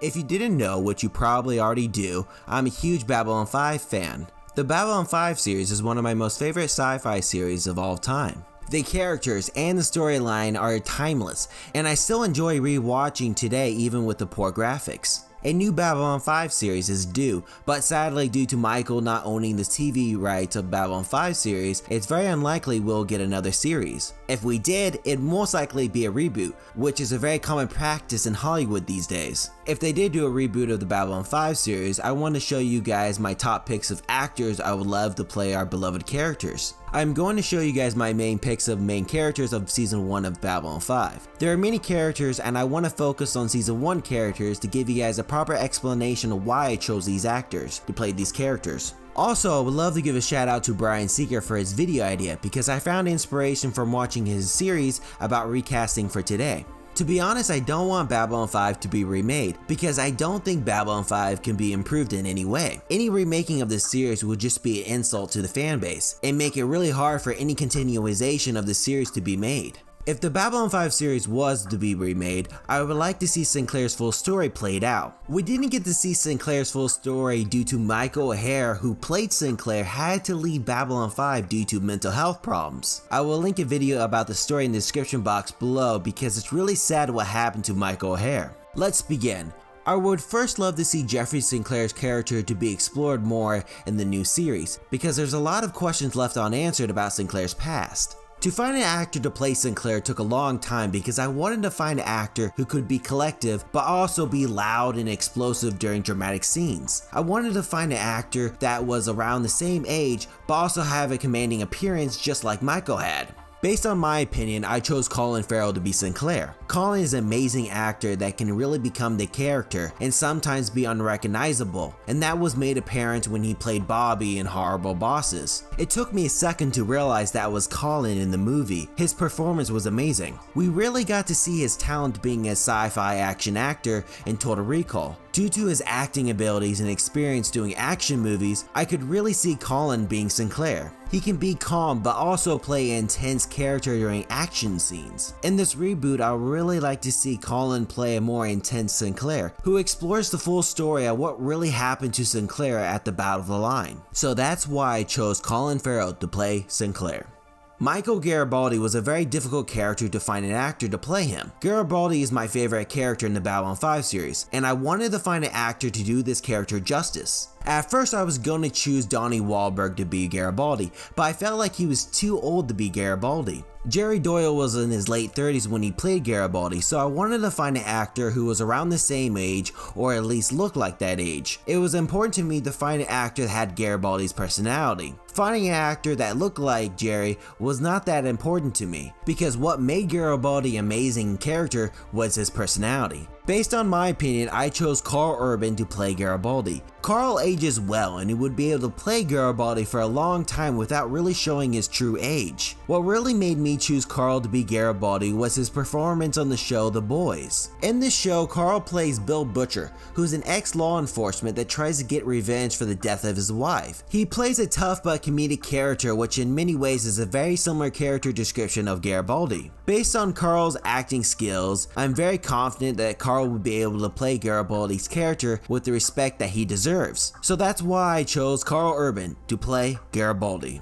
If you didn't know, which you probably already do, I'm a huge Babylon 5 fan. The Babylon 5 series is one of my most favorite sci-fi series of all time. The characters and the storyline are timeless, and I still enjoy rewatching today even with the poor graphics. A new Babylon 5 series is due, but sadly due to Michael not owning the TV rights of Babylon 5 series, it's very unlikely we'll get another series. If we did, it'd most likely be a reboot, which is a very common practice in Hollywood these days. If they did do a reboot of the Babylon 5 series, I want to show you guys my top picks of actors I would love to play our beloved characters. I'm going to show you guys my main picks of main characters of Season 1 of Babylon 5. There are many characters and I want to focus on Season 1 characters to give you guys a proper explanation of why I chose these actors to play these characters. Also, I would love to give a shout out to Brian Seeker for his video idea because I found inspiration from watching his series about recasting for today. To be honest, I don't want Babylon 5 to be remade because I don't think Babylon 5 can be improved in any way. Any remaking of this series would just be an insult to the fanbase and make it really hard for any continuation of the series to be made. If the Babylon 5 series was to be remade, I would like to see Sinclair's full story played out. We didn't get to see Sinclair's full story due to Michael O'Hare, who played Sinclair, had to leave Babylon 5 due to mental health problems. I will link a video about the story in the description box below because it's really sad what happened to Michael O'Hare. Let's begin. I would first love to see Jeffery Sinclair's character to be explored more in the new series because there's a lot of questions left unanswered about Sinclair's past. To find an actor to play Sinclair took a long time because I wanted to find an actor who could be collective but also be loud and explosive during dramatic scenes. I wanted to find an actor that was around the same age but also have a commanding appearance just like Michael had. Based on my opinion, I chose Colin Farrell to be Sinclair. Colin is an amazing actor that can really become the character and sometimes be unrecognizable, and that was made apparent when he played Bobby in Horrible Bosses. It took me a second to realize that was Colin in the movie. His performance was amazing. We really got to see his talent being a sci-fi action actor in Total Recall. Due to his acting abilities and experience doing action movies, I could really see Colin being Sinclair. He can be calm but also play an intense character during action scenes. In this reboot, I would really like to see Colin play a more intense Sinclair, who explores the full story of what really happened to Sinclair at the Battle of the Line. So that's why I chose Colin Farrell to play Sinclair. Michael Garibaldi was a very difficult character to find an actor to play him. Garibaldi is my favorite character in the Babylon 5 series, and I wanted to find an actor to do this character justice. At first I was going to choose Donnie Wahlberg to be Garibaldi, but I felt like he was too old to be Garibaldi. Jerry Doyle was in his late 30s when he played Garibaldi, so I wanted to find an actor who was around the same age or at least looked like that age. It was important to me to find an actor that had Garibaldi's personality. Finding an actor that looked like Jerry was not that important to me, because what made Garibaldi an amazing character was his personality. Based on my opinion, I chose Karl Urban to play Garibaldi. Karl ages well and he would be able to play Garibaldi for a long time without really showing his true age. What really made me choose Karl to be Garibaldi was his performance on the show The Boys. In this show, Karl plays Bill Butcher, who's an ex-law enforcement that tries to get revenge for the death of his wife. He plays a tough but comedic character, which in many ways is a very similar character description of Garibaldi. Based on Karl's acting skills, I'm very confident that Karl would be able to play Garibaldi's character with the respect that he deserves. So that's why I chose Karl Urban to play Garibaldi.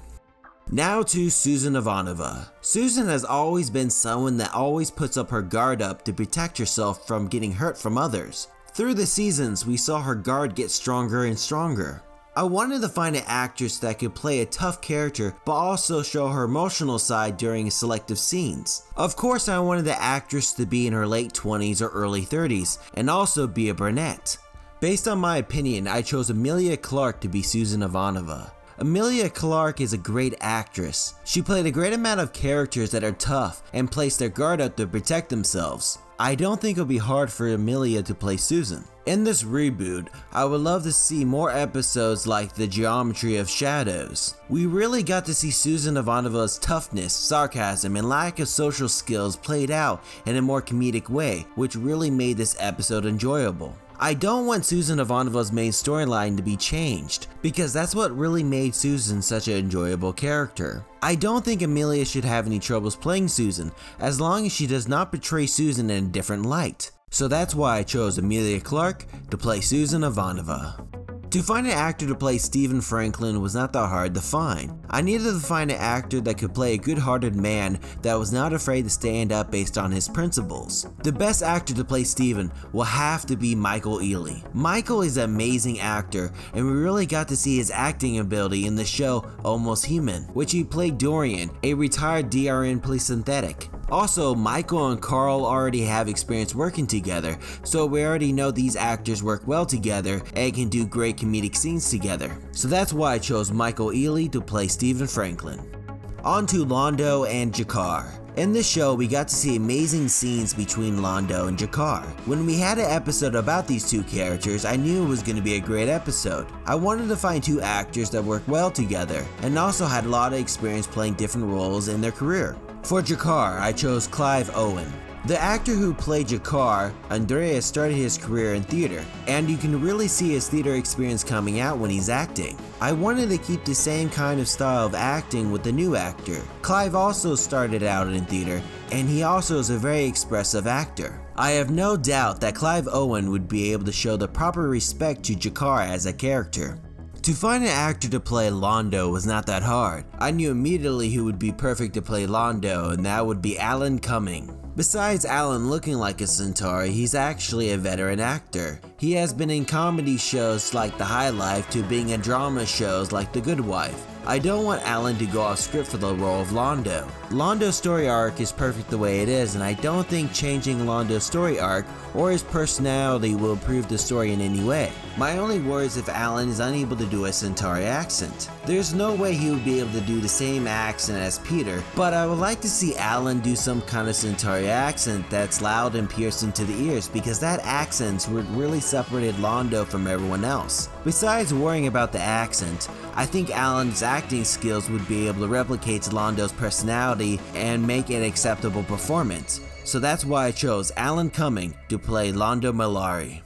Now to Susan Ivanova. Susan has always been someone that always puts up her guard up to protect herself from getting hurt from others. Through the seasons, we saw her guard get stronger and stronger. I wanted to find an actress that could play a tough character but also show her emotional side during selective scenes. Of course, I wanted the actress to be in her late 20s or early 30s and also be a brunette. Based on my opinion, I chose Emilia Clarke to be Susan Ivanova. Emilia Clarke is a great actress. She played a great amount of characters that are tough and place their guard up to protect themselves. I don't think it'll be hard for Emilia to play Susan. In this reboot, I would love to see more episodes like The Geometry of Shadows. We really got to see Susan Ivanova's toughness, sarcasm, and lack of social skills played out in a more comedic way, which really made this episode enjoyable. I don't want Susan Ivanova's main storyline to be changed, because that's what really made Susan such an enjoyable character. I don't think Emilia should have any troubles playing Susan, as long as she does not portray Susan in a different light. So that's why I chose Emilia Clarke to play Susan Ivanova. To find an actor to play Stephen Franklin was not that hard to find. I needed to find an actor that could play a good-hearted man that was not afraid to stand up based on his principles. The best actor to play Stephen will have to be Michael Ealy. Michael is an amazing actor, and we really got to see his acting ability in the show Almost Human, which he played Dorian, a retired DRN police synthetic. Also, Michael and Carl already have experience working together, so we already know these actors work well together and can do great comedic scenes together. So that's why I chose Michael Ealy to play Stephen Franklin. On to Londo and G'Kar. In this show, we got to see amazing scenes between Londo and G'Kar. When we had an episode about these two characters, I knew it was going to be a great episode. I wanted to find two actors that work well together, and also had a lot of experience playing different roles in their career. For G'Kar, I chose Clive Owen. The actor who played G'Kar, Andreas, started his career in theater, and you can really see his theater experience coming out when he's acting. I wanted to keep the same kind of style of acting with the new actor. Clive also started out in theater, and he also is a very expressive actor. I have no doubt that Clive Owen would be able to show the proper respect to G'Kar as a character. To find an actor to play Londo was not that hard. I knew immediately who would be perfect to play Londo, and that would be Alan Cumming. Besides Alan looking like a Centauri, he's actually a veteran actor. He has been in comedy shows like The High Life to being in drama shows like The Good Wife. I don't want Alan to go off script for the role of Londo. Londo's story arc is perfect the way it is, and I don't think changing Londo's story arc or his personality will improve the story in any way. My only worry is if Alan is unable to do a Centauri accent. There's no way he would be able to do the same accent as Peter, but I would like to see Alan do some kind of Centauri accent that's loud and piercing to the ears, because that accent would really separate Londo from everyone else. Besides worrying about the accent, I think Alan's acting skills would be able to replicate Londo's personality and make an acceptable performance. So that's why I chose Alan Cumming to play Londo Mollari.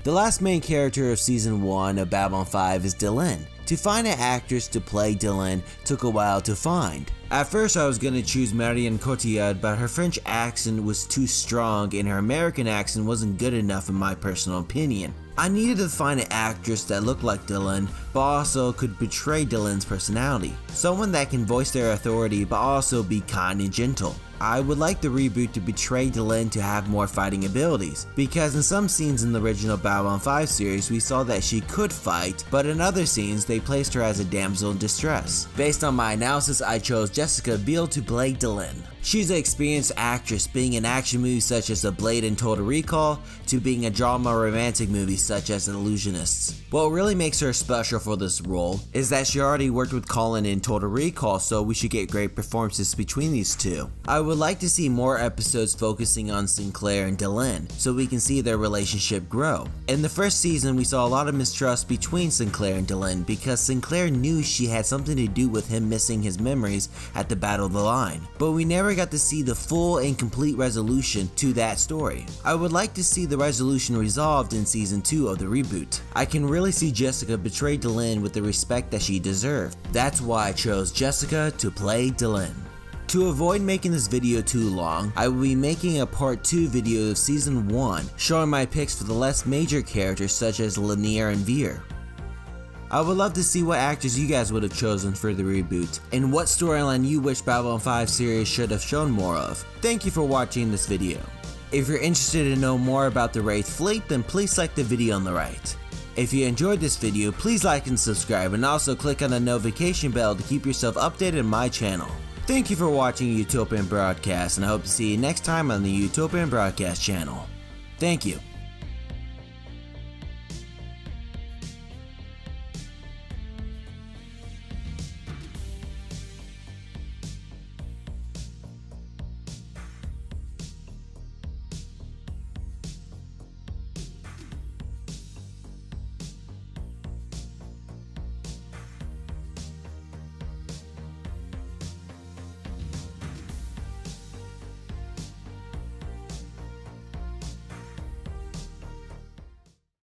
The last main character of Season 1 of Babylon 5 is Delenn. To find an actress to play Delenn took a while to find. At first I was gonna choose Marion Cotillard, but her French accent was too strong and her American accent wasn't good enough in my personal opinion. I needed to find an actress that looked like Dillon, but also could portray Dillon's personality. Someone that can voice their authority but also be kind and gentle. I would like the reboot to portray Delenn to have more fighting abilities, because in some scenes in the original Babylon 5 series we saw that she could fight, but in other scenes they placed her as a damsel in distress. Based on my analysis, I chose Jessica Biel to play Delenn. She's an experienced actress, being in action movies such as The Blade and Total Recall, to being in drama or romantic movies such as Illusionists. What really makes her special for this role is that she already worked with Colin in Total Recall, so we should get great performances between these two. I would like to see more episodes focusing on Sinclair and Delenn, so we can see their relationship grow. In the first season, we saw a lot of mistrust between Sinclair and Delenn because Sinclair knew she had something to do with him missing his memories at the Battle of the Line, but we never got to see the full and complete resolution to that story. I would like to see the resolution resolved in Season 2 of the reboot. I can really see Jessica betray Delenn with the respect that she deserved. That's why I chose Jessica to play Delenn. To avoid making this video too long, I will be making a part 2 video of Season 1 showing my picks for the less major characters such as Lanier and Veer. I would love to see what actors you guys would have chosen for the reboot, and what storyline you wish Babylon 5 series should have shown more of. Thank you for watching this video. If you're interested to know more about the Wraith Fleet, then please like the video on the right. If you enjoyed this video, please like and subscribe, and also click on the notification bell to keep yourself updated on my channel. Thank you for watching Utopian Broadcast, and I hope to see you next time on the Utopian Broadcast channel. Thank you.